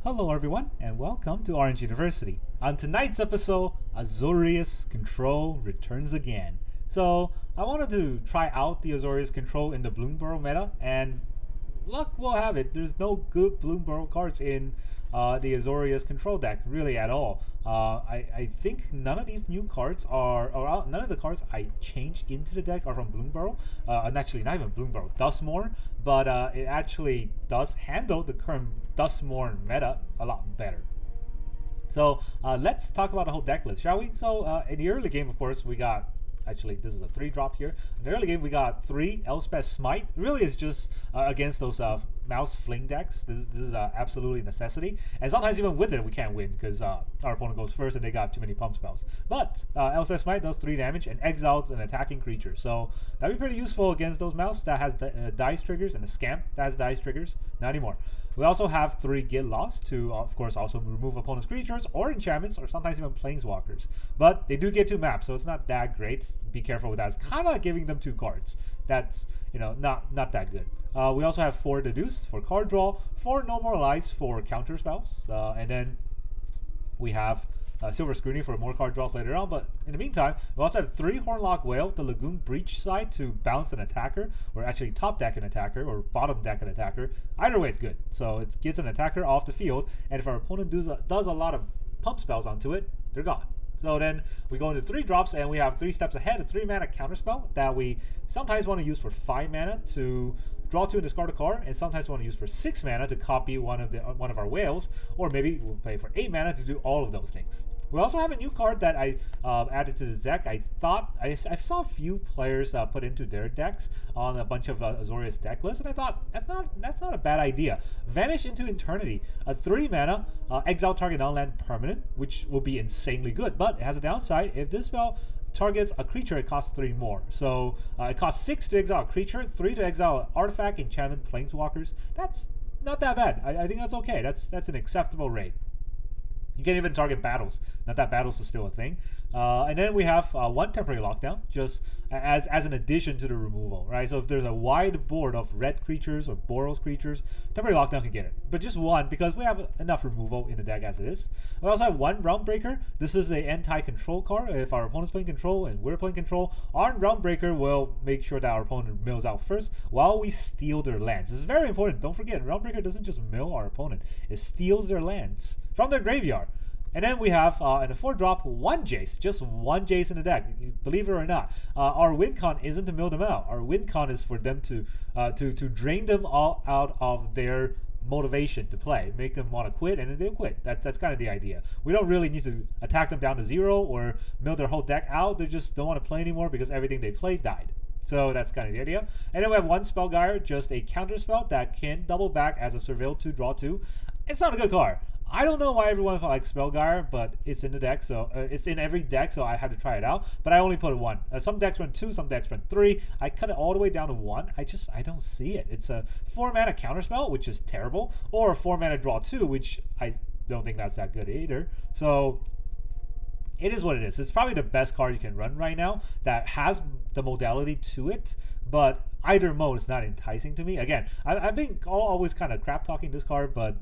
Hello everyone and welcome to Orange University. On tonight's episode, Azorius Control returns again. So I wanted to try out the Azorius Control in the Bloomburrow meta, and luck will have it, there's no good Bloomburrow cards in the Azorius Control deck really at all. I think none of these new cards are, or none of the cards I changed into the deck are from Bloomburrow. And actually not even Bloomburrow, Duskmourn, but it actually does handle the current Duskmourn meta a lot better. So let's talk about the whole deck list, shall we? So in the early game, of course, we got, actually this is a 3-drop here. In the early game we got 3 Elspeth Smite. Really is just against those mouse fling decks. This is absolutely a necessity. And sometimes even with it we can't win because our opponent goes first and they got too many pump spells. But Elspeth Smite does 3 damage and exiles an attacking creature. So that'd be pretty useful against those mouse that has dice triggers and a scamp that has dice triggers. Not anymore. We also have 3 Get Lost to, of course, also remove opponent's creatures or enchantments or sometimes even planeswalkers. But they do get 2 maps, so it's not that great. Be careful with that. It's kind of like giving them 2 cards. That's, you know, not that good. We also have 4 Deduce for card draw, 4 No More Lies for counter spells, and then we have Silver Scrutiny for more card draws later on. But in the meantime, we also have 3 Loch-Whale, the Lagoon Breach side to bounce an attacker, or actually top deck an attacker, or bottom deck an attacker. Either way, it's good. So it gets an attacker off the field, and if our opponent does a lot of pump spells onto it, they're gone. So then we go into 3 drops, and we have 3 steps ahead, a 3-mana counterspell that we sometimes want to use for 5 mana to draw 2 and discard a card, and sometimes want to use for 6 mana to copy one of our whales, or maybe we'll play for 8 mana to do all of those things. We also have a new card that I added to the deck. I saw a few players put into their decks on a bunch of Azorius deck lists, and I thought that's not a bad idea. Vanish Into Eternity, a 3-mana exile target non-land permanent, which will be insanely good, but it has a downside. If this spell targets a creature, it costs 3 more. So it costs 6 to exile a creature, 3 to exile an artifact, enchantment, planeswalkers. That's not that bad. I think that's okay. That's an acceptable rate. You can even target battles. Not that battles is still a thing. And then we have 1 temporary lockdown, just as an addition to the removal, right? So if there's a wide board of red creatures or boros creatures, temporary lockdown can get it. But just 1, because we have enough removal in the deck as it is. We also have 1 Realmbreaker. This is an anti-control card. If our opponent's playing control and we're playing control, our Realmbreaker will make sure that our opponent mills out first while we steal their lands. This is very important. Don't forget, Realmbreaker doesn't just mill our opponent. It steals their lands from their graveyard. And then we have, in a 4-drop, 1 Jace. Just 1 Jace in the deck. Believe it or not. Our win con isn't to mill them out. Our win con is for them to drain them all out of their motivation to play. Make them want to quit, and then they'll quit. That's kind of the idea. We don't really need to attack them down to 0 or mill their whole deck out. They just don't want to play anymore because everything they played died. So that's kind of the idea. And then we have 1 Spellgyre, just a counter spell that can double back as a Surveil 2, draw 2. It's not a good card. I don't know why everyone likes Spellgyre, but it's in the deck, so it's in every deck, so I had to try it out. But I only put 1. Some decks run 2, some decks run 3. I cut it all the way down to 1. I don't see it. It's a 4-mana counterspell, which is terrible, or a 4-mana draw 2, which I don't think that's that good either. So it is what it is. It's probably the best card you can run right now that has the modality to it, but either mode is not enticing to me. Again, I've been always kind of crap talking this card, but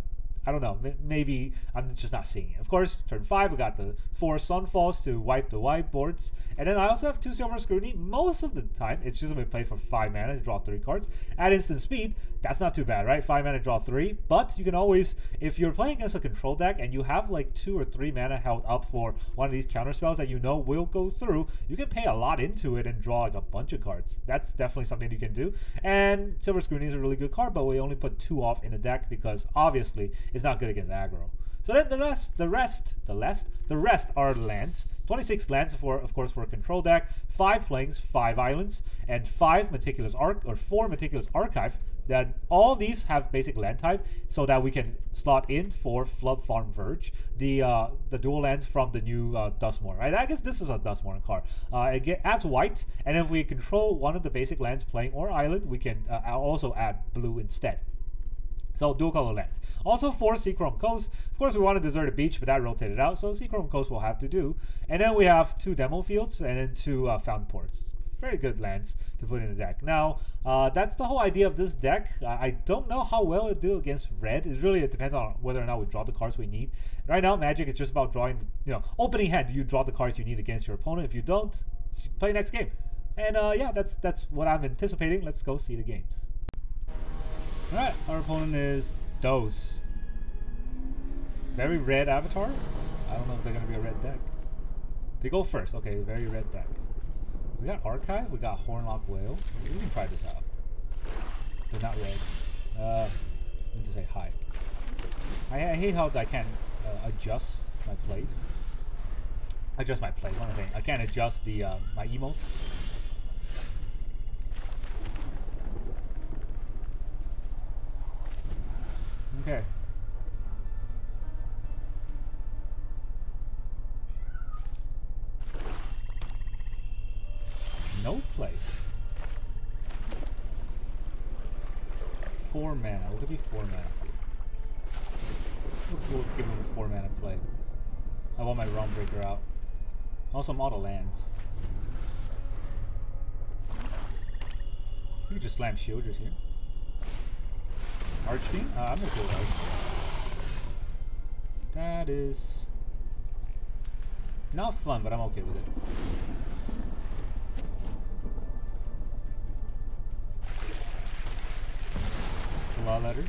I don't know, maybe I'm just not seeing it. Of course, turn 5, we got the 4 Sunfalls to wipe the whiteboards. And then I also have 2 Silver Scrutiny. Most of the time, it's just going to play for 5 mana to draw 3 cards. At instant speed, that's not too bad, right? 5 mana, draw 3. But you can always, if you're playing against a control deck and you have like 2 or 3 mana held up for one of these counter spells that you know will go through, you can pay a lot into it and draw like a bunch of cards. That's definitely something you can do. And Silver Scrutiny is a really good card, but we only put 2 off in the deck because obviously it's not good against aggro. So then the rest are lands. 26 lands for, of course, for a control deck, 5 plains, 5 islands, and 4 Meticulous Archive. That all these have basic land type, so that we can slot in for Floodfarm Verge, the dual lands from the new Duskmourn. Right? I guess this is a Duskmourn card. It adds white, and if we control one of the basic lands, plain or island, we can also add blue instead. So dual color lands. Also 4 Seachrome Coast. Of course, we want to desert a beach, but that rotated out, so Seachrome Coast will have to do. And then we have 2 Demo Fields and then 2 Fountainports. very good lands to put in the deck. Now, that's the whole idea of this deck. I don't know how well it do against red. It depends on whether or not we draw the cards we need. Right now, Magic is just about drawing, opening hand. You draw the cards you need against your opponent. If you don't, play next game. And yeah, that's what I'm anticipating. Let's go see the games. Alright, our opponent is Deduce. Very red avatar. I don't know if they're going to be a red deck. They go first. Okay, very red deck. We got Archive. We got Loch-Whale. We can try this out. They're not red. I need to say hi. I hate how I can't adjust my place. Adjust my place. What am I saying? I can't adjust the my emotes. Okay. No place. 4 mana. What could be 4 mana here? We'll give him a 4 mana play. I want my Realm Breaker out. Also, I'm out of lands. You could just slam Shielders here. Archfiend? I'm okay with Archfiend. That is not fun, but I'm okay with it. Bloodletter.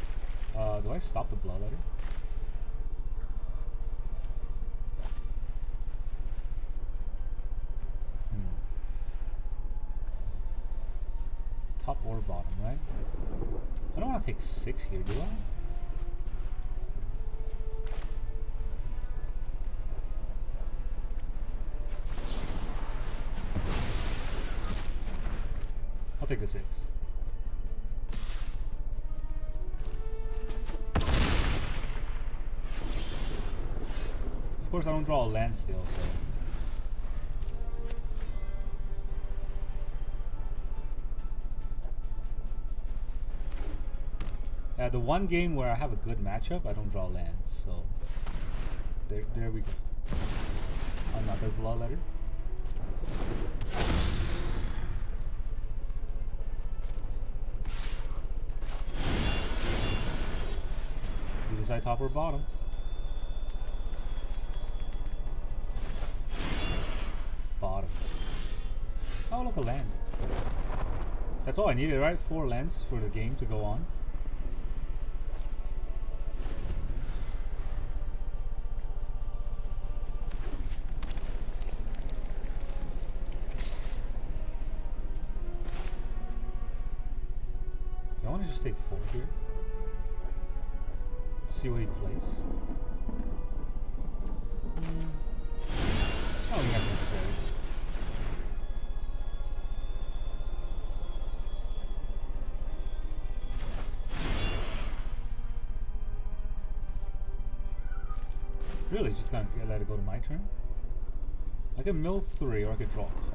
Do I stop the Bloodletter? Top or bottom, right? I don't want to take 6 here, do I? I'll take the 6. Of course, I don't draw a land still, so. Yeah, the one game where I have a good matchup, I don't draw lands, so there we go. Another Bloodletter. You decide top or bottom. Bottom. Oh, look, a land. That's all I needed, right? 4 lands for the game to go on. I want to just take 4 here. See what he plays. Oh, you have necessary. Really, just gonna let it go to my turn? I can mill 3 or I could draw a card.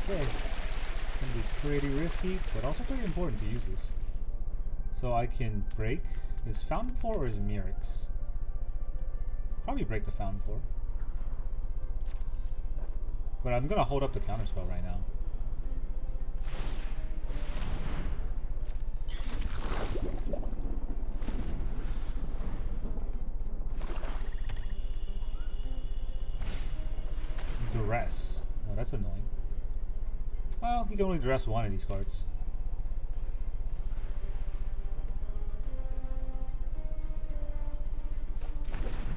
Okay, it's gonna be pretty risky, but also pretty important to use this. So I can break his Fountainport or his Mirrex. Probably break the Fountainport. But I'm gonna hold up the counterspell right now. Duress. Oh, that's annoying. Well, he can only duress 1 of these cards.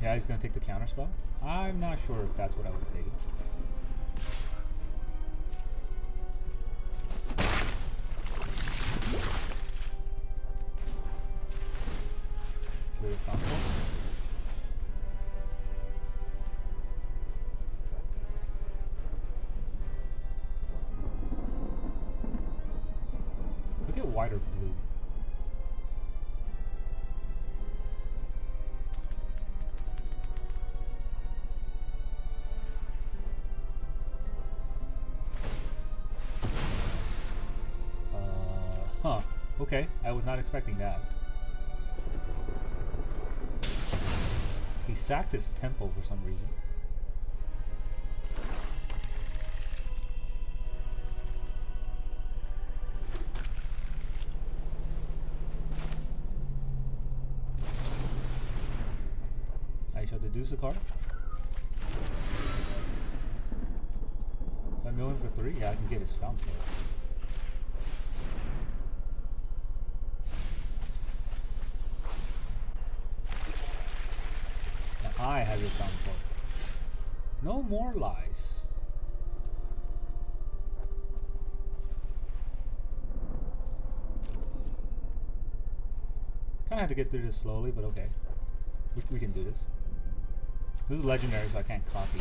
Yeah, he's gonna take the counterspell. I'm not sure if that's what I would have taken. Kill the Fountainport. Look at white or blue. Okay, I was not expecting that. He sacked his temple for some reason. I shall deduce a card. Do I mill him for 3? Yeah, I can get his Fountainport. I have your Fountainport. No more lies. Kinda had to get through this slowly, but okay. We can do this. This is legendary, so I can't copy.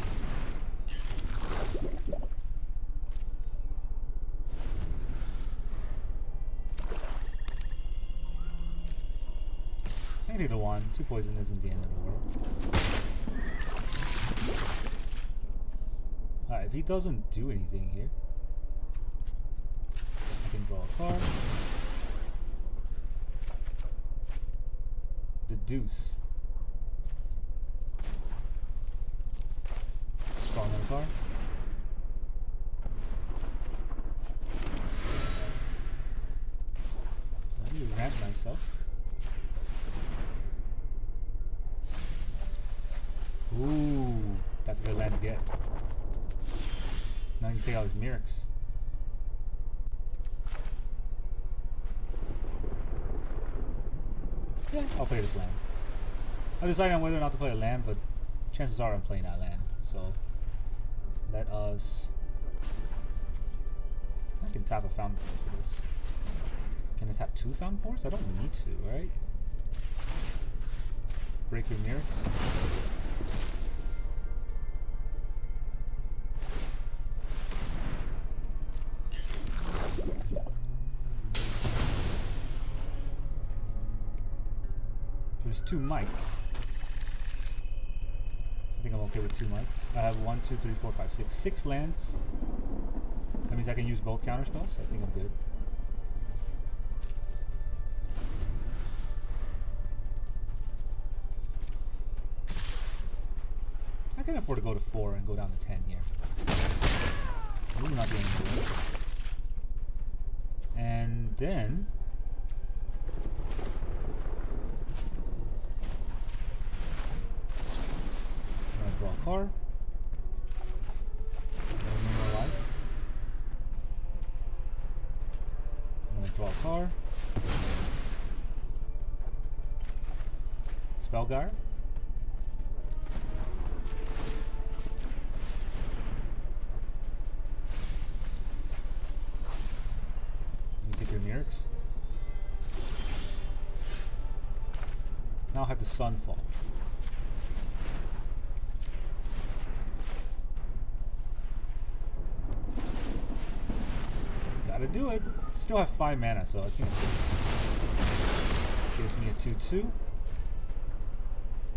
Either one. 2 poison isn't the end of the world. Alright, if he doesn't do anything here, I can draw a card. Deduce. Strong on a card. Let me ramp myself. Ooh, that's a good land to get. Now you can take out his Mirrors. Yeah, I'll play this land. I decided on whether or not to play a land, but chances are I'm playing that land. So let us. I can tap a Fountainport for this. Can I tap 2 Fountainports? I don't need to, right? Break your Mirrors. There's 2 mites. I think I'm okay with 2 mites. I have 1, 2, 3, 4, 5, 6. 6 lands. That means I can use both counter spells. I think I'm good. I can afford to go to 4 and go down to 10 here. This is not doing good. And then draw a card. No more life. I'm gonna draw a card. Spellguard. Let me take your Mirrors. Now I have the Sunfall. Gotta do it. Still have 5 mana, so I think it's good. Gives me a 2/2.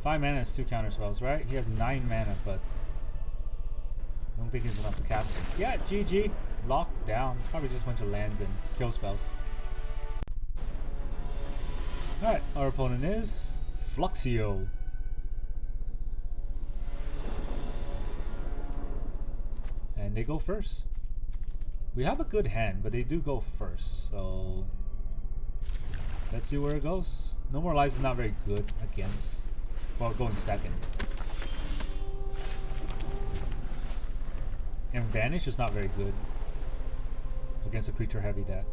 5 mana is 2 counter spells, right? He has 9 mana, but I don't think he's enough to cast it. Yeah, GG. Locked down. It's probably just a bunch of lands and kill spells. Alright, our opponent is Fluxio. And they go first. We have a good hand, but they do go first, so let's see where it goes. No More Lies is not very good against, well, going second. And Vanish is not very good against a creature heavy deck.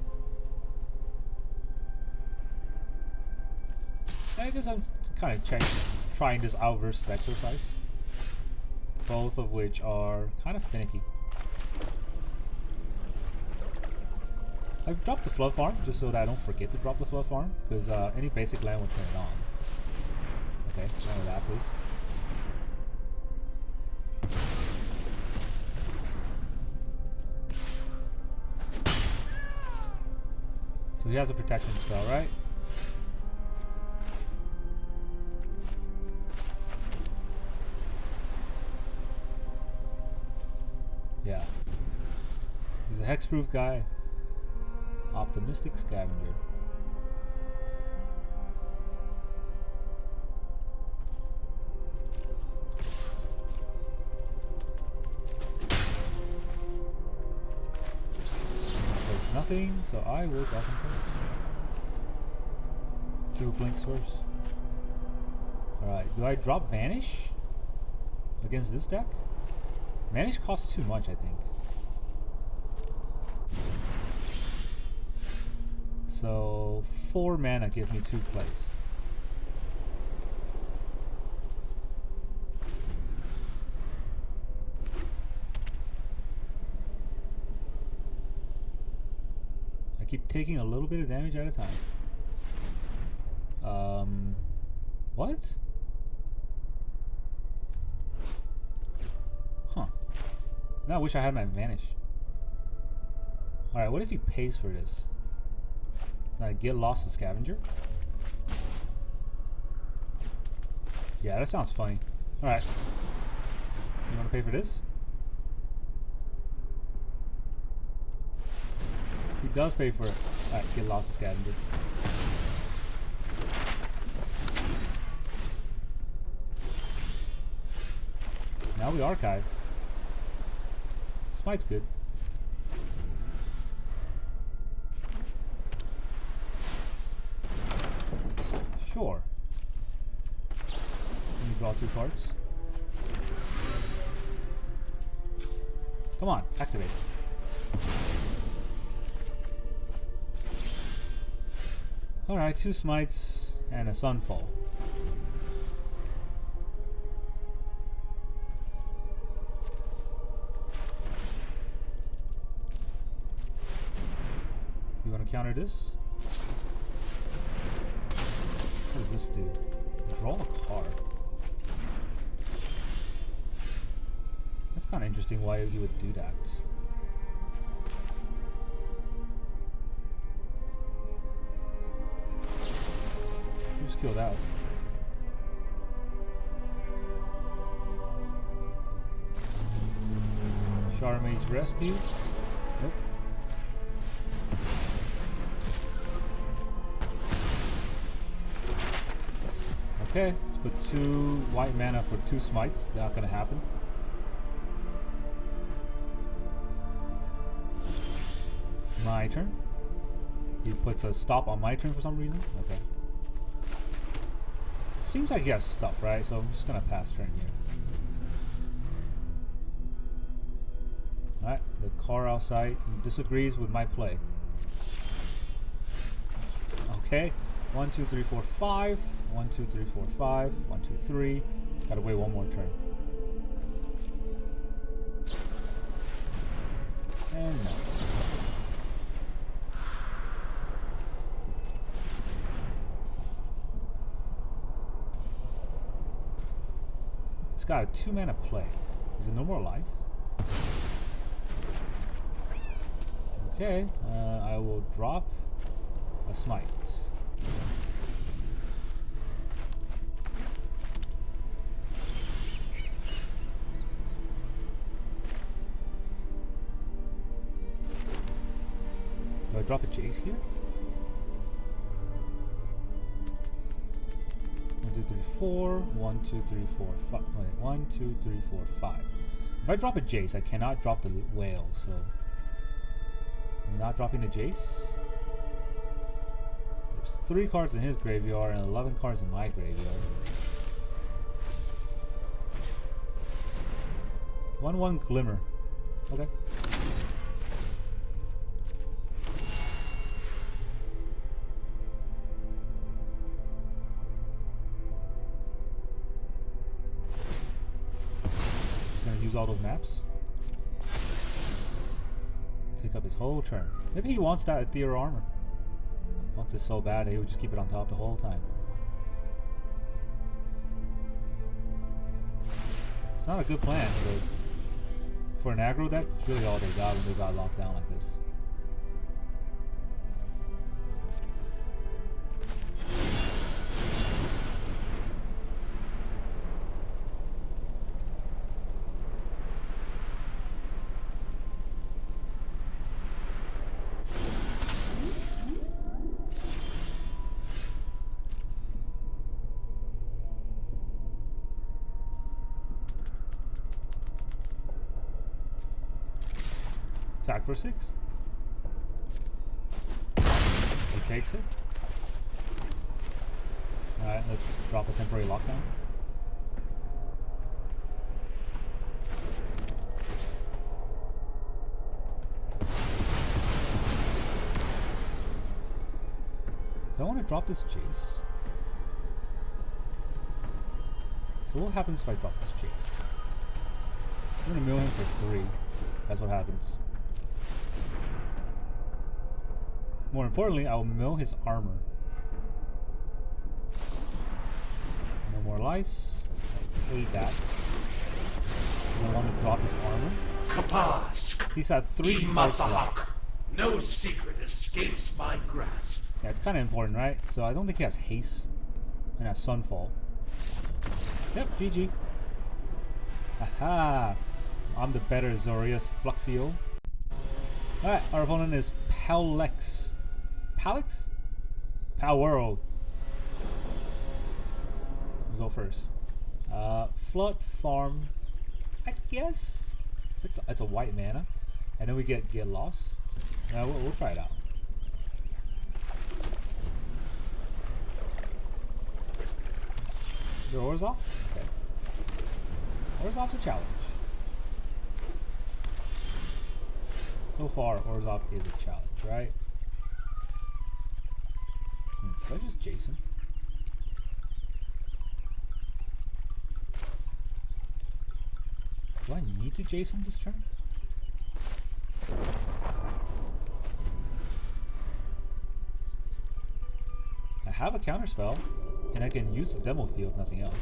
I guess I'm kind of trying this out versus exercise, both of which are kind of finicky. I've dropped the Floodfarm just so that I don't forget to drop the Floodfarm, because any basic land will turn it on. Okay, none of that, please. So he has a protection spell, right? Yeah. He's a hexproof guy. Optimistic Scavenger. anything, so I will drop him first. 2 blink source. Alright, do I drop Vanish against this deck? Vanish costs too much, I think. So 4 mana gives me 2 plays. I keep taking a little bit of damage at a time. What? Huh. Now I wish I had my Vanish. Alright, what if he pays for this? Can I get lost to Scavenger? Yeah, that sounds funny. Alright. You wanna pay for this? He does pay for it. Alright, get lost to Scavenger. Now we archive. Smite's good. Sure. Let me draw 2 cards. Come on, activate. Alright, 2 Smites and a Sunfall. You want to counter this? What does this do? Draw a card. That's kind of interesting why he would do that. You just killed out. Charmaine's Rescue. Nope. Okay, let's put 2 white mana for 2 Smites. Not gonna happen. My turn. He puts a stop on my turn for some reason. Okay. Seems like he has stuff, right? So I'm just gonna pass turn here. Alright, the car outside disagrees with my play. Okay. 1, 2, 3, 4, 5. 1, 2, 3, 4, 5. 1, 2, 3. Gotta wait 1 more turn. And no. It's got a 2 mana play. Is it no more lies? Okay, I will drop a Smite. Do I drop a Jace here? 1, 2, 3, 4. 1, 2, 3, 4, 5. Wait, 1, 2, 3, 4, 5. If I drop a Jace, I cannot drop the whale, so I'm not dropping the Jace. There's 3 cards in his graveyard and 11 cards in my graveyard. 1/1 Glimmer. Okay. Use all those maps. Take up his whole turn. Maybe he wants that ethereal armor. Wants it so bad that he would just keep it on top the whole time. It's not a good plan, but for an aggro deck, it's really all they got when they got locked down like this. Attack for 6. takes it. Alright, let's drop a temporary lockdown. Do I want to drop this Jace? So what happens if I drop this Jace? I'm gonna mill him for 3. That's what happens. More importantly, I'll mill his armor. No more lice. I hate that. I want to drop his armor. Kapask! He's at 3 cards left. No secret escapes my grasp. Yeah, it's kind of important, right? So I don't think he has haste and has Sunfall. Yep, GG. Aha! I'm the better Azorius Fluxio. Alright, our opponent is Palex. Palex? Powero. We'll go first. Floodfarm, I guess? It's a white mana. And then we get lost. We'll try it out. Is there Orzhov? Okay. Orzhov's a challenge. So far, Orzhov is a challenge, right? Should I just Jason? Do I need to Jason this turn? I have a counterspell, and I can use the demo field, if nothing else.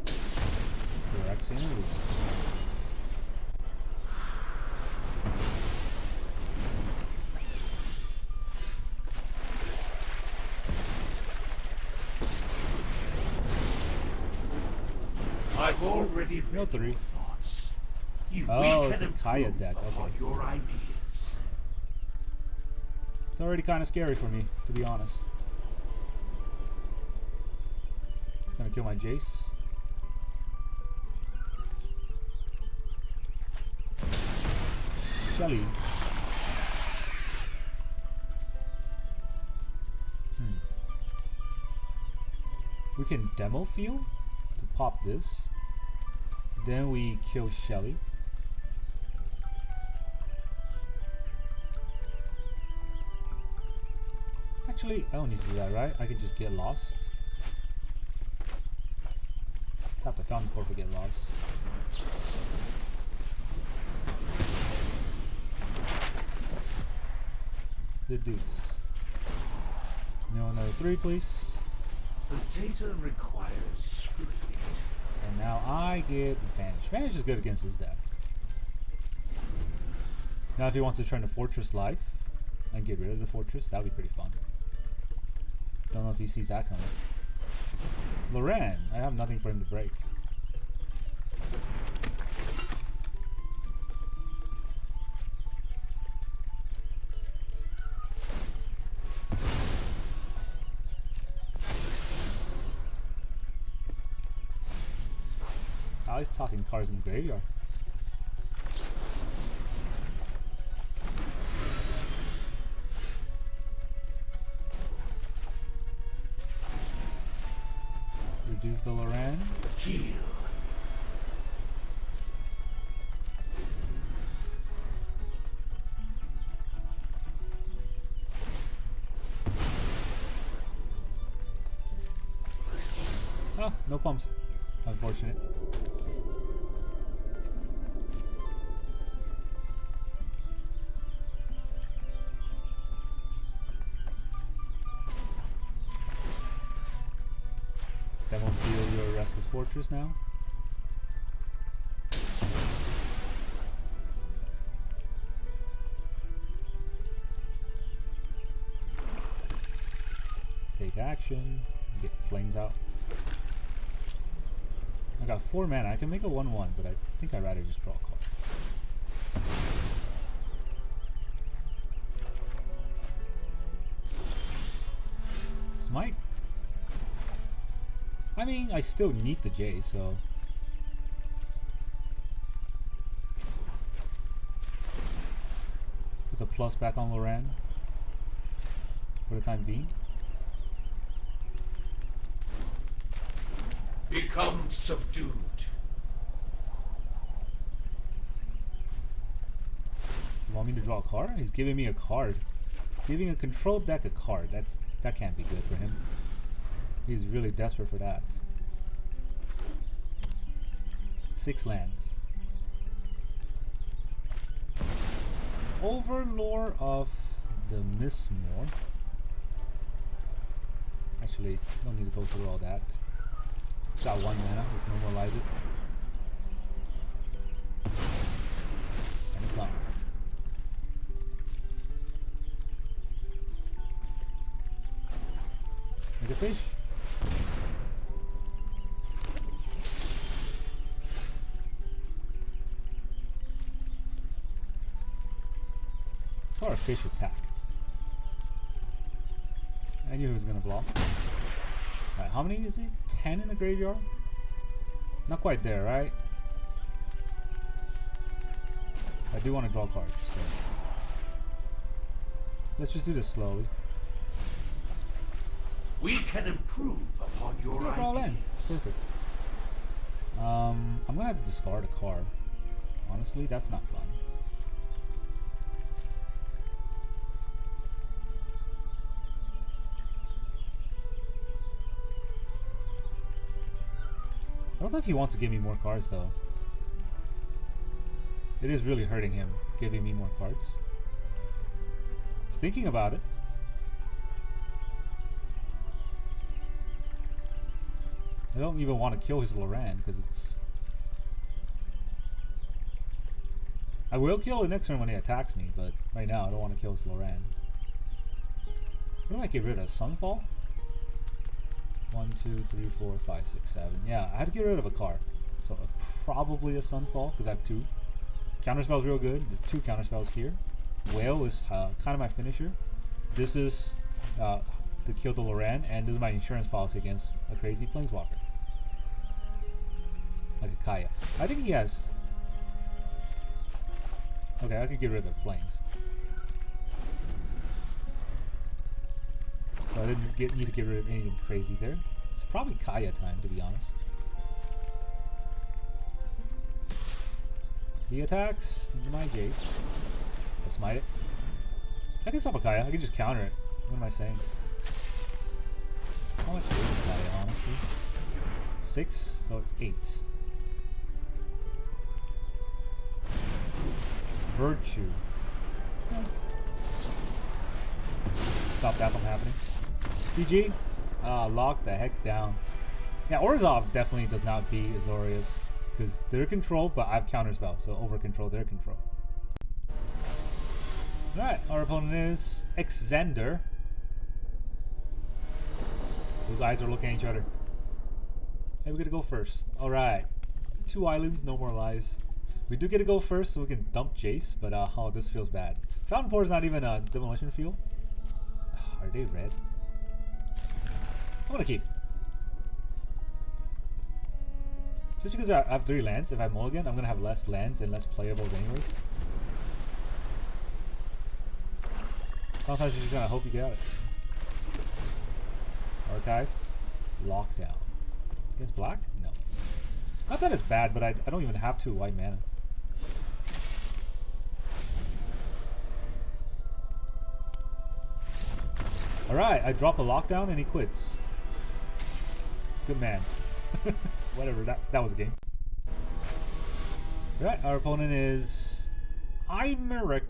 Phyrexian Illusion. I've already read No 3. your thoughts. Oh, it's a Kaya deck. Okay. Your ideas. It's already kind of scary for me, to be honest. It's gonna kill my Jace. Shelly. We can demo field to pop this. Then we kill Shelly. Actually, I don't need to do that, right? I can just get lost. Tap the Fountainport to get lost. Deduce. Mill another 3, please. The data requires scrutiny. And now I get Vanish. Vanish is good against his deck. Now if he wants to turn to Fortress Life and get rid of the Fortress, that would be pretty fun. Don't know if he sees that coming. Loran, I have nothing for him to break. Oh, he's tossing cards in the graveyard. Reduce the Loran. Heal. Oh, no pumps. Unfortunate. Demo field your Restless Fortress now. Take action. Get Flames out. I got 4 mana. I can make a 1/1, but I think I'd rather just draw a card. Smite? I mean, I still need the Jace, so... Put the plus back on Loran. for the time being. Become subdued. Does he want me to draw a card? He's giving me a card. Giving a control deck a card. That can't be good for him. He's really desperate for that. 6 lands. Overlord of the Mistmoor. Actually, don't need to go through all that. It's got 1 mana, we can normalize it. And it's gone. Let's make a fish. Saw a fish attack. I knew he was gonna block. Alright, how many is he? 10 in the graveyard? Not quite there, right? I do want to draw cards, so let's just do this slowly. We can improve upon your ideas. Perfect. I'm gonna have to discard a card. Honestly, that's not fun. I don't know if he wants to give me more cards though. It is really hurting him, giving me more cards. He's thinking about it. I don't even want to kill his Loran because it's... I will kill it next turn when he attacks me, but right now I don't want to kill his Loran. What do I get rid of? Sunfall? 1, 2, 3, 4, 5, 6, 7. Yeah, I had to get rid of a card. So probably a Sunfall because I have 2. Counterspell's real good. The 2 counterspells here. Whale is kind of my finisher. This is to kill the Loran, and this is my insurance policy against a crazy planeswalker. Like a Kaya. I think he has... Okay, I could get rid of the planes. So I didn't need to get rid of anything crazy there. It's probably Kaya time, to be honest. He attacks my Jace. I'll smite it. I can stop a Kaya. I can just counter it. What am I saying? How much is a Kaya, honestly? 6, so it's 8. Virtue. Stop that from happening. GG. Lock the heck down. Yeah, Orzhov definitely does not beat Azorius because they're controlled, but I have counterspell, so over control their control. Alright, our opponent is Xander. Those eyes are looking at each other. Hey, we're gonna go first. Alright. 2 islands, no more lies. We do get to go first so we can dump Jace, but oh, this feels bad. Fountainport is not even a Demolition Field. Are they red? I'm gonna keep. Just because I have 3 lands, if I mulligan, I'm gonna have less lands and less playables anyways. Sometimes you just gotta hope you get it. Archive. Lockdown. Against black? No. Not that it's bad, but I don't even have 2 white mana. Alright, I drop a lockdown and he quits. Good man. Whatever, that was a game. Alright, our opponent is Imeric.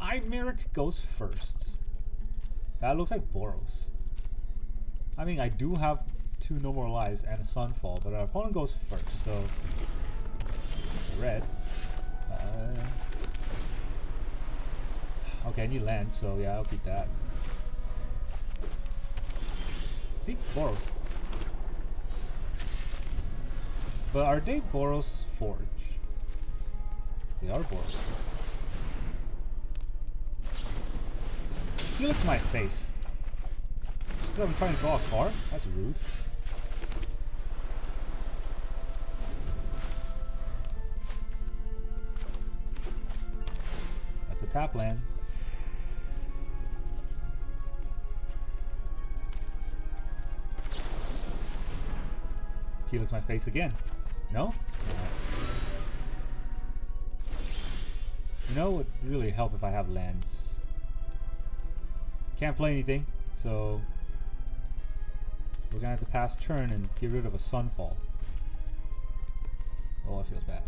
Imeric goes first. That looks like boros. I mean, I do have 2 No More Lies and a Sunfall, but our opponent goes first, so... Red. Okay, I need land, so yeah, I'll keep that. See? Boros. But are they Boros Forge? They are Boros. He looks at my face. Just because I'm trying to draw a card? That's rude. tap land. He looks my face again. No? You know, it would really help if I have lands. Can't play anything, so we're gonna have to pass turn and get rid of a Sunfall. Oh, that feels bad.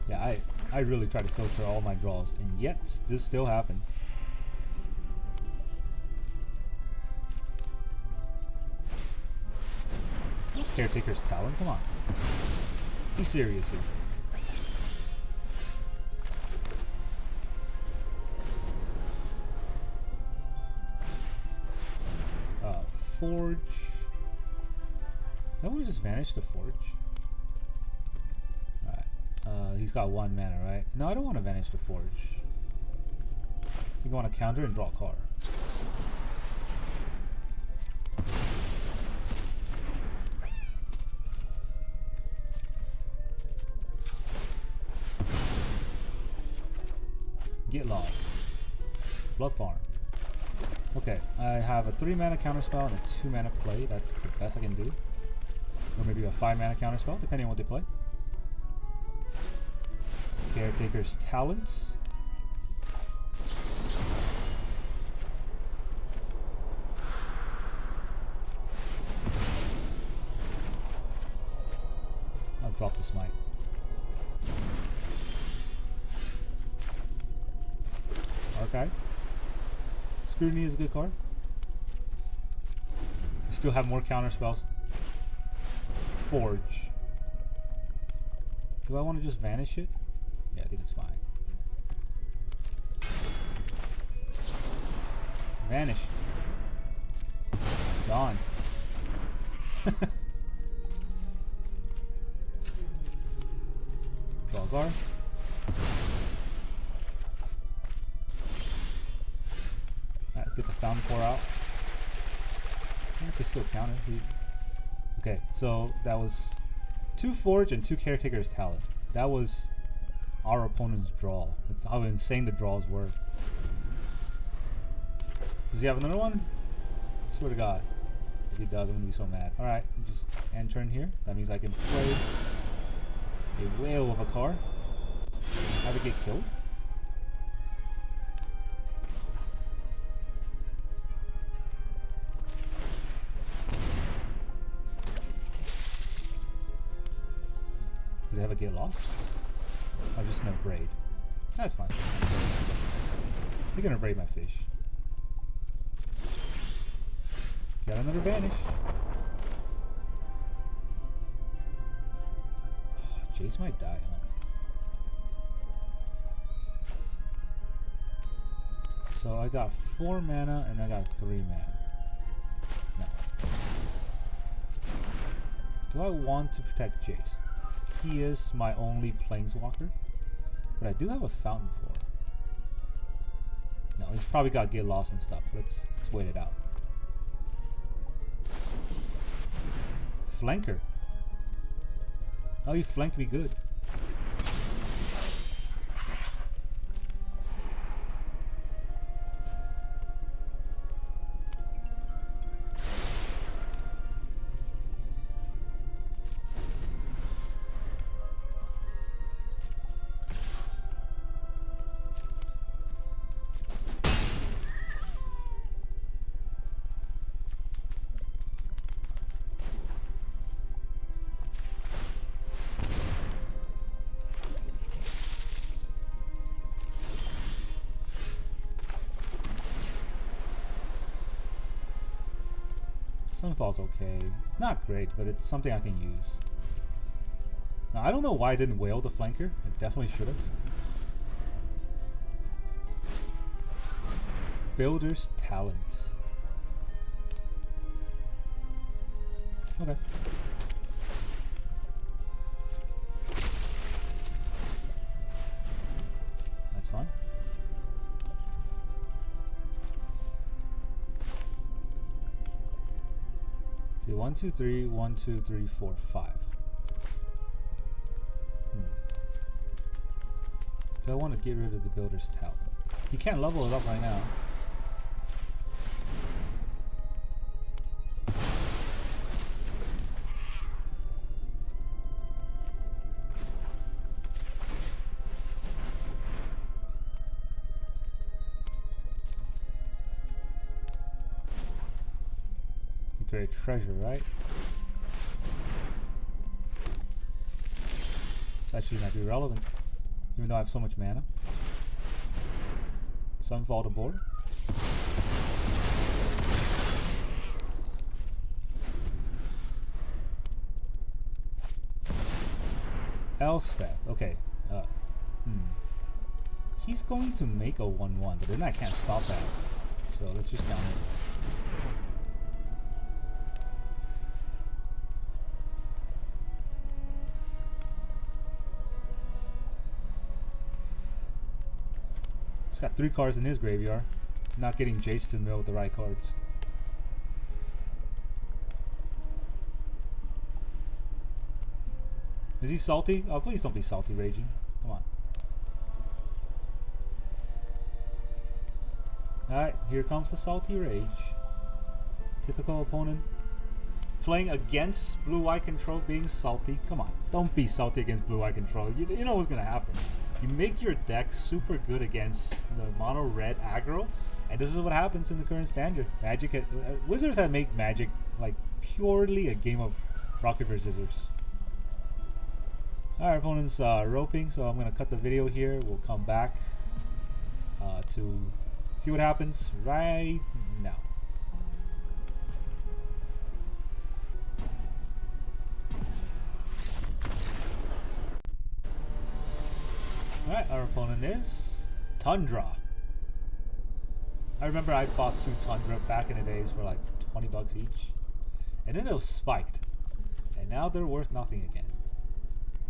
Yeah, I really try to filter all my draws, and yet this still happens. Caretaker's Talon, come on. Be serious here. Forge. That one just vanished to Forge. Alright. He's got 1 mana, right? No, I don't want to vanish to Forge. I think I want to counter and draw a card. Get lost. Floodfarm. Okay, I have a 3 mana counterspell and a 2 mana play. That's the best I can do. Or maybe a 5 mana counterspell, depending on what they play. Caretaker's Talent. I'll drop the Smite. Archive. Scrutiny is a good card. I still have more counter spells. Forge. Do I want to just vanish it? Yeah, I think it's fine. Vanish. Gone. Draw a card. Let's get the Fountainport out. I can still counter. Okay, so that was 2 Forge and 2 Caretaker's Talent. That was our opponent's draw. That's how insane the draws were. Does he have another one? I swear to God. If he does, I'm gonna be so mad. Alright, just end turn here. That means I can play a whale of a card. Have it get killed. Did they have a get lost? Oh, just no braid. That's fine. They're gonna braid my fish. Got another Vanish. Oh, Jace might die, huh? So I got 4 mana and I got 3 mana. No. Do I want to protect Jace? He is my only planeswalker, but I do have a Fountainport. No, he's probably got get lost and stuff. Let's wait it out. Flanker. Oh, you flanked me good. Sunfall's okay. It's not great, but it's something I can use. Now, I don't know why I didn't whale the flanker. I definitely should have. Builder's Talent. Okay. That's fine. See, 1, 2, 3, 1, 2, 3, 4, 5. Do I want to get rid of the Builder's Tout? You can't level it up right now. You create treasure, right? This actually might be relevant, even though I have so much mana. Sunfall to board. Elspeth. Okay. He's going to make a 1/1, but then I can't stop that. So let's just down it. He's got 3 cards in his graveyard. Not getting Jace to mill with the right cards. Is he salty? Oh, please don't be salty, Raging. Come on. Alright, here comes the salty rage. Typical opponent. Playing against blue-white control, being salty. Come on, don't be salty against blue-white control. You know what's gonna happen. You make your deck super good against the mono red aggro, and this is what happens in the current standard. Magic, Wizards have made Magic like purely a game of rock paper scissors. Our opponent's roping, so I'm gonna cut the video here. We'll come back to see what happens right now. Alright, our opponent is Tundra. I remember I bought 2 Tundra back in the days for like 20 bucks each. And then it was spiked. And now they're worth nothing again.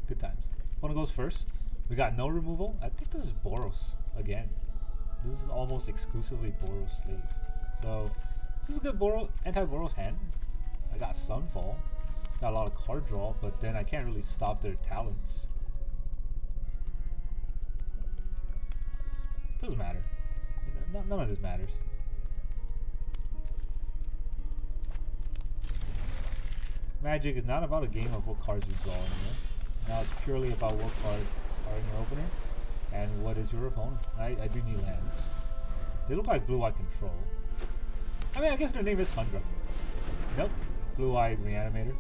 Good times. Opponent goes first. We got no removal. I think this is Boros again. This is almost exclusively Boros Slave. So this is a good anti-Boros hand. I got Sunfall. Got a lot of card draw, but then I can't really stop their talents. Doesn't matter. None of this matters. Magic is not about a game of what cards you draw anymore. Now it's purely about what cards are in your opener and what is your opponent. I do need lands. They look like blue-eye control. I mean, I guess their name is Tundra. Nope. Blue-eye reanimator.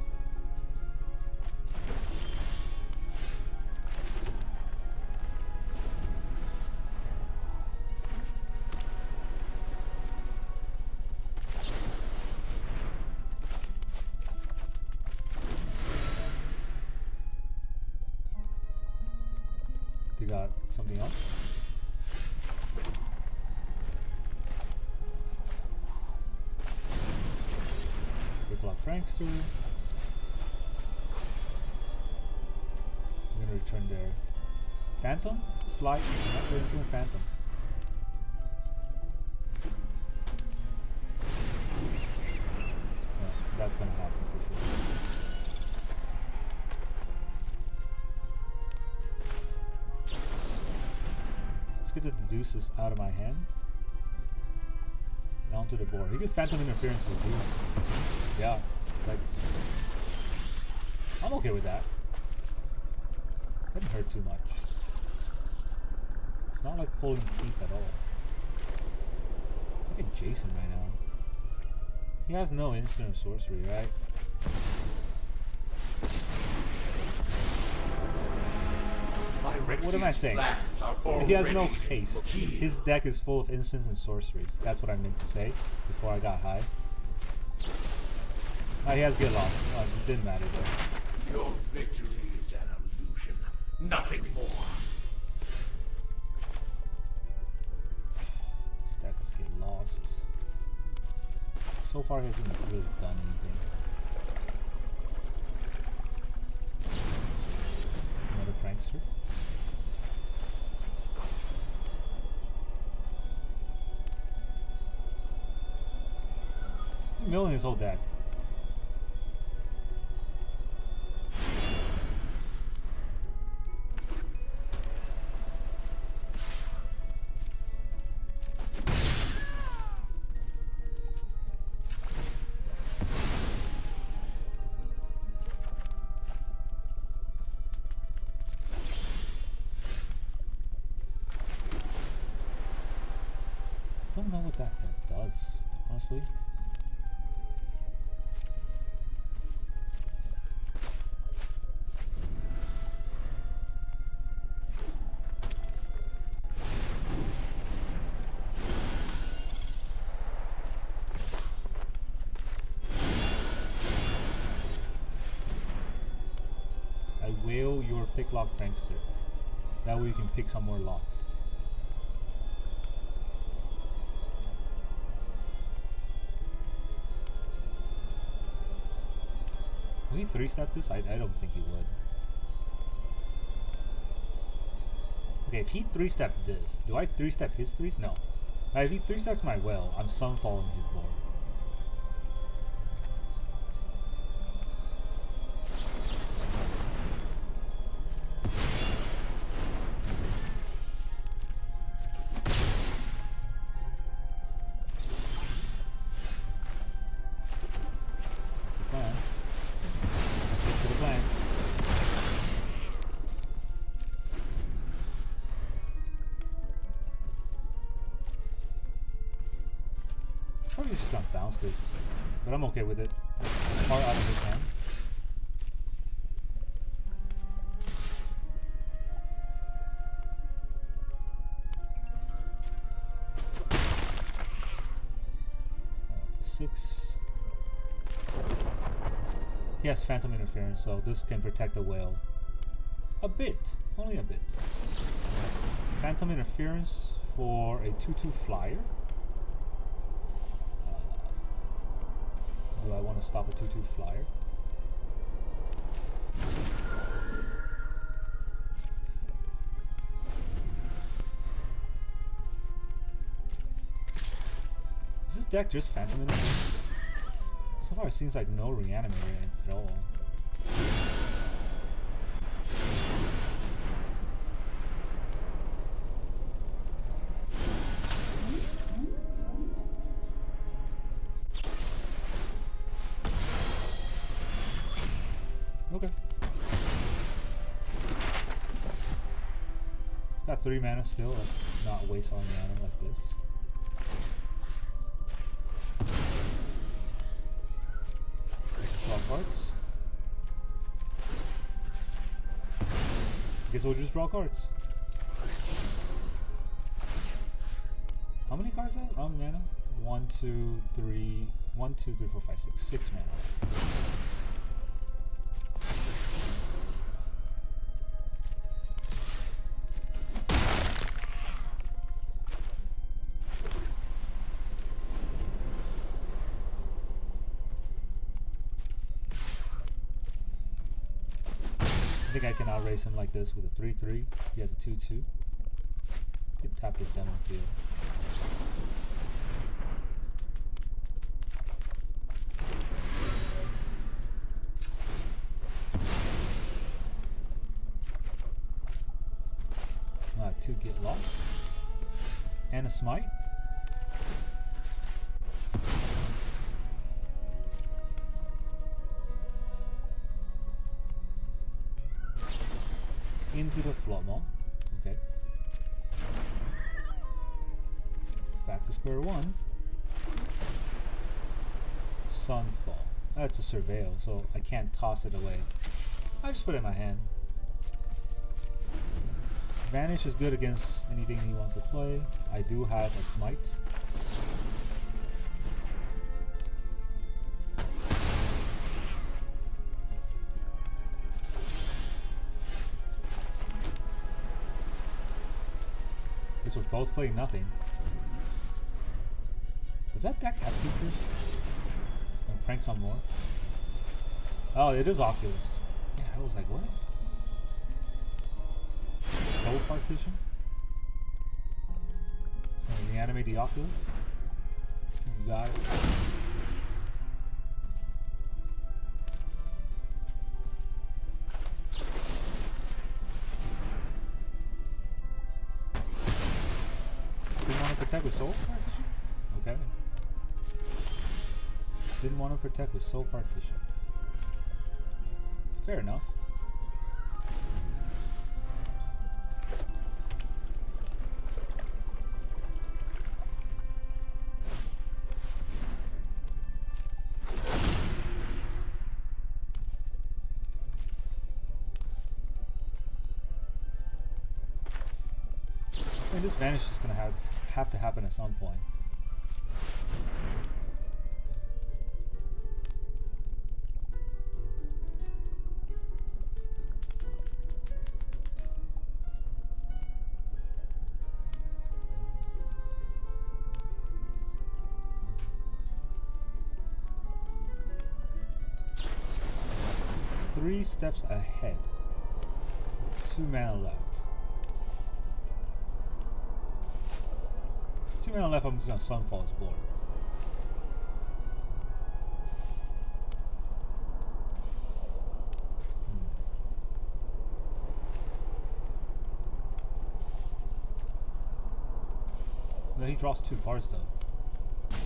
They got something else. Prankster. I'm gonna return their Phantom? Slide. Not going to Phantom. Yeah, that's gonna happen for sure. Let's get the Deduces out of my hand. And onto the board. He could Phantom Interference to Deduce. Yeah, that's... I'm okay with that. Doesn't hurt too much. It's not like pulling teeth at all. Look at Jason right now. He has no instant sorcery, right? What am I saying? He has no haste. His deck is full of instants and sorceries. That's what I meant to say before I got high. He has good loss. It didn't matter though. Your victory is an illusion. Nothing more. This deck is getting lost. So far he hasn't really done anything. Another Prankster. He's milling his whole deck. don't know what that does, honestly. I whale your picklock prankster. That way you can pick some more locks. Will he 3-step this? I don't think he would. Okay, if he 3-step this, do I 3-step his 3? No. If he 3-steps my whale, I'm sunfalling his board. Probably just gonna bounce this, but I'm okay with it. Far out of his hand. Six. He has Phantom Interference, so this can protect the whale. A bit, only a bit. Phantom Interference for a 2/2 flyer. Do I want to stop a 2/2 flyer? Is this deck just Phantom Interference? So far it seems like no reanimator at all. Okay. It's got 3 mana still. Let's not waste all mana like this. Draw cards. Guess we'll just draw cards. How many cards are mana? 1, 2, 3, 1, 2, 3, 4, 5, 6. 6 mana. I think I can outrace him like this with a 3/3. He has a 2/2. Can tap his Demolition Field. I have 2 get lost and a Smite. Into the Floodfarm. Okay. Back to square one. Sunfall. That's a surveil, so I can't toss it away. I just put it in my hand. Vanish is good against anything he wants to play. I do have a Smite. Guess we're both playing nothing. Does that deck have features? It's gonna prank some more. Oh, it is Oculus. Yeah, I was like, what? Soul Partition? It's gonna reanimate the Oculus. You got it. Didn't want to protect with Soul Partition? Okay. Didn't want to protect with Soul Partition. Fair enough. mean, this Vanish is gonna have to happen at some point. Three steps ahead. 2 mana left. There's 2 mana left. I'm just gonna Sunfall his board. No, he draws 2 cards though.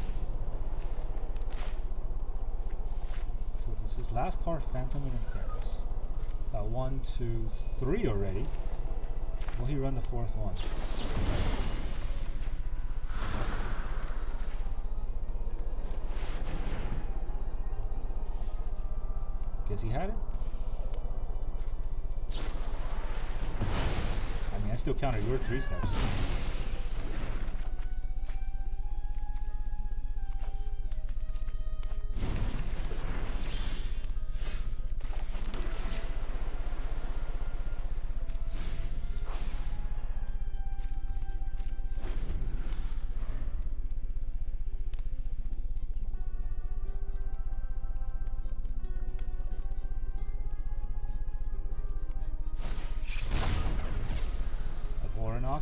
So this is last card, Phantom Interference. It's got 1, 2, 3 already. Will he run the 4th one? Guess he had it. I mean, I still counted your 3 steps.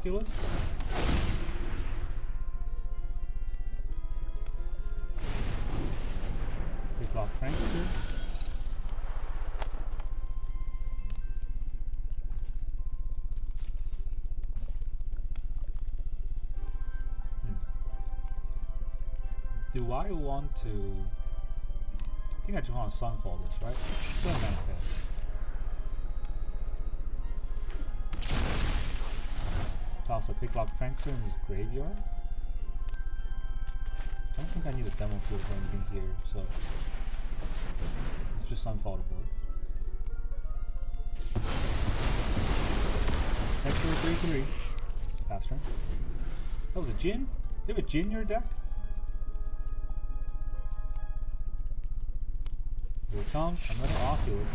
Meticulous. Big Lock Prankster. Do I want to... I think I just want to Sunfall this, right? Still manifest. Toss a Picklock Prankster in his graveyard. I don't think I need a Demo Field or anything here, so let's just Sunfall the board. Next for 3/3. Pass turn. That was a Jin? You have a Jin in your deck? Here it comes, another Oculus.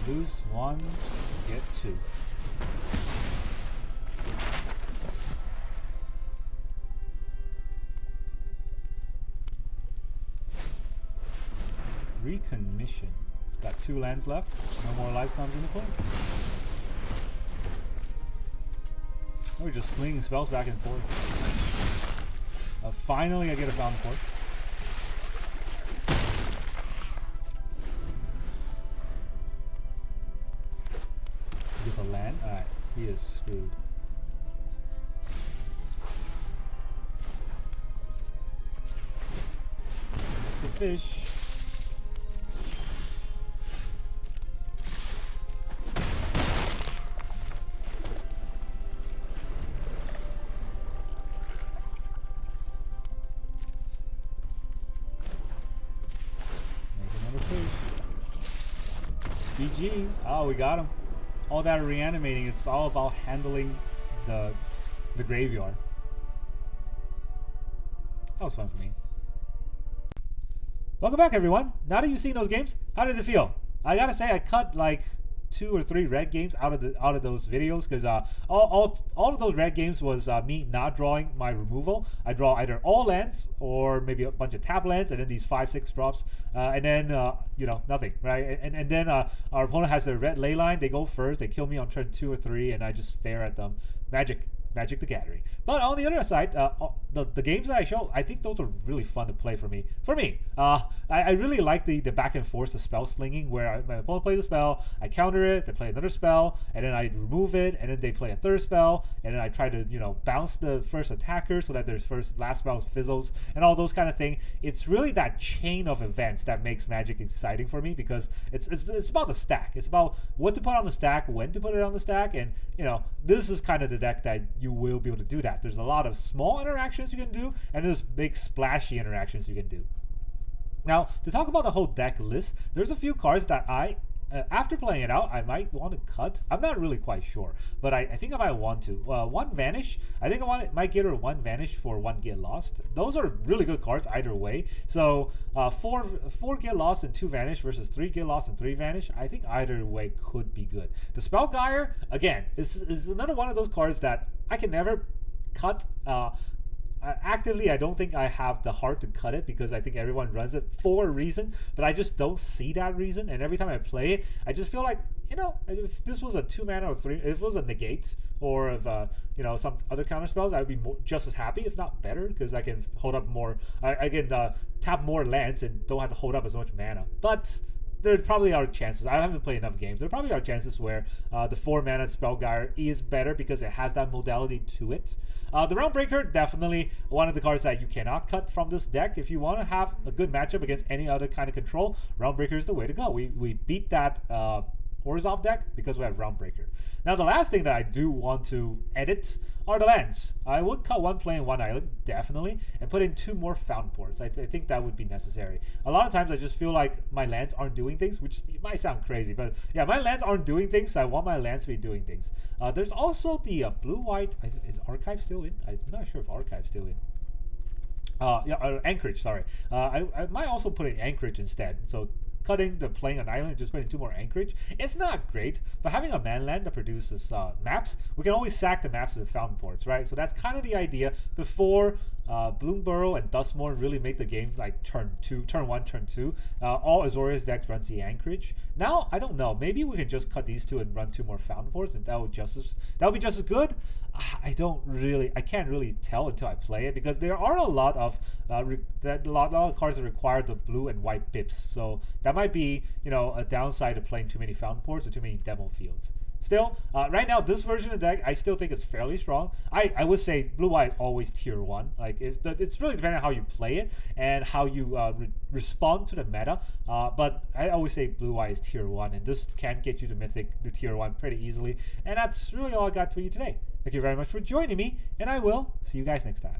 Lose 1, get 2. Recommission. It's got 2 lands left. No more life comes into play. We're just slinging spells back and forth. Finally, I get a Fountainport. He gets a land. Alright, he is screwed. It's a fish. GG. Oh, we got him. All that reanimating, it's all about handling the graveyard. That was fun for me. Welcome back, everyone. Now that you've seen those games, how did it feel? I gotta say, I cut like 2 or 3 red games out of those videos because all of those red games was me not drawing my removal. I draw either all lands or maybe a bunch of tap lands and then these 5-6 drops and then you know, nothing, right? And then our opponent has a red ley line. They go first. They kill me on turn 2 or 3, and I just stare at them. Magic the Gathering. But on the other side, the games that I show, I think those are really fun to play for me. I really like the back and forth, the spell slinging, where my opponent plays a spell, I counter it, they play another spell, and then I remove it, and then they play a third spell, and then I try to, you know, bounce the first attacker so that their last spell fizzles, and all those kind of thing. It's really that chain of events that makes Magic exciting for me, because it's about the stack. It's about what to put on the stack, when to put it on the stack, and you know, this is kind of the deck that you will be able to do that. There's a lot of small interactions you can do, and there's big splashy interactions you can do. Now, to talk about the whole deck list, there's a few cards that after playing it out, I might want to cut. I'm not really quite sure, but I think I might want to. One Vanish, I think might get her one Vanish for one Get Lost. Those are really good cards either way. So four Get Lost and 2 Vanish versus 3 Get Lost and 3 Vanish, I think either way could be good. The Spellgyre, again, is another one of those cards that I can never cut. Actively, I don't think I have the heart to cut it because I think everyone runs it for a reason, but I just don't see that reason. And every time I play it, I just feel like, you know, if this was a 2 mana or 3, if it was a negate or if you know, some other counter spells, I would be just as happy, if not better, because I can hold up more. I can tap more lands and don't have to hold up as much mana. But there probably are chances. I haven't played enough games. There probably are chances where the 4 mana Spellgyre is better because it has that modality to it. The Realmbreaker, definitely one of the cards that you cannot cut from this deck. If you want to have a good matchup against any other kind of control, Realmbreaker is the way to go. We beat that Orzhov deck because we have Realmbreaker. Now, the last thing that I do want to edit are the lands. I would cut 1 plane, 1 island, definitely, and put in 2 more Fountainports. I think that would be necessary. A lot of times I just feel like my lands aren't doing things, which might sound crazy, but yeah, my lands aren't doing things, so I want my lands to be doing things. There's also the blue-white, is Archive still in? I'm not sure if Archive's still in. Yeah, Anchorage, sorry. I might also put in Anchorage instead, so cutting the playing an island and just putting 2 more Anchorage, it's not great, but having a manland that produces maps, we can always sack the maps to the Fountainports, right? So that's kind of the idea before Bloomburrow and Duskmourn really make the game like turn 1, turn 2. All Azorius decks runs the Anchorage. Now, I don't know, maybe we can just cut these 2 and run 2 more Fountainports, and that would be just as good. I can't really tell until I play it, because there are a lot of cards that require the blue and white pips. So that might be, you know, a downside of playing too many Fountainports or too many Demo Fields. Still, right now, this version of the deck, I still think is fairly strong. I would say blue-white is always tier 1. Like, it's really depending on how you play it and how you respond to the meta. But I always say blue-white is tier 1, and this can get you to Mythic to tier 1 pretty easily. And that's really all I got for you today. Thank you very much for joining me, and I will see you guys next time.